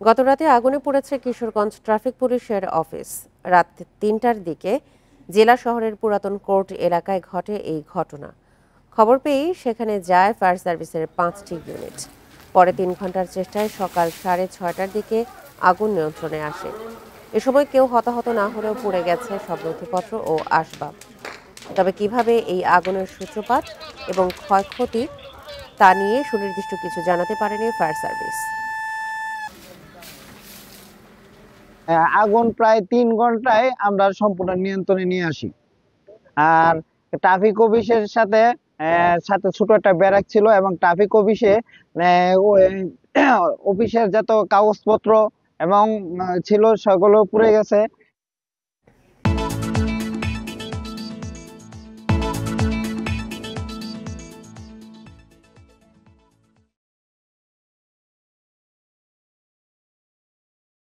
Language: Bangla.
গতরাতে আগুনে পুড়েছে কিশোরগঞ্জ ট্রাফিক পুলিশের অফিস। রাত ৩টার দিকে জেলা শহরের পুরাতন কোর্ট এলাকায় ঘটে এই ঘটনা। খবর পেয়েই সেখানে যায় ফায়ার সার্ভিসের ৫টি ইউনিট। পরে ৩ ঘন্টার চেষ্টায় সকাল ৬:৩০টার দিকে আগুন নিয়ন্ত্রণে আসে। এ সময় কেউ হতাহত না হলেও পুড়ে গেছে সব নথিপত্র ও আসবাব। তবে কিভাবে এই আগুনের সূত্রপাত এবং ক্ষয়ক্ষতি তা নিয়ে সুনির্দিষ্ট কিছু জানাতে পারেনি ফায়ার সার্ভিস। আগুন প্রায় ৩ ঘন্টায় আমরা সম্পূর্ণ নিয়ন্ত্রণে নিয়ে আসি। আর ট্রাফিক অফিসের সাথে সাথে ছোট একটা ব্যারাক ছিল, এবং ট্রাফিক অফিসে অফিসের যত কাগজপত্র এবং ছিল সেগুলো পুড়ে গেছে।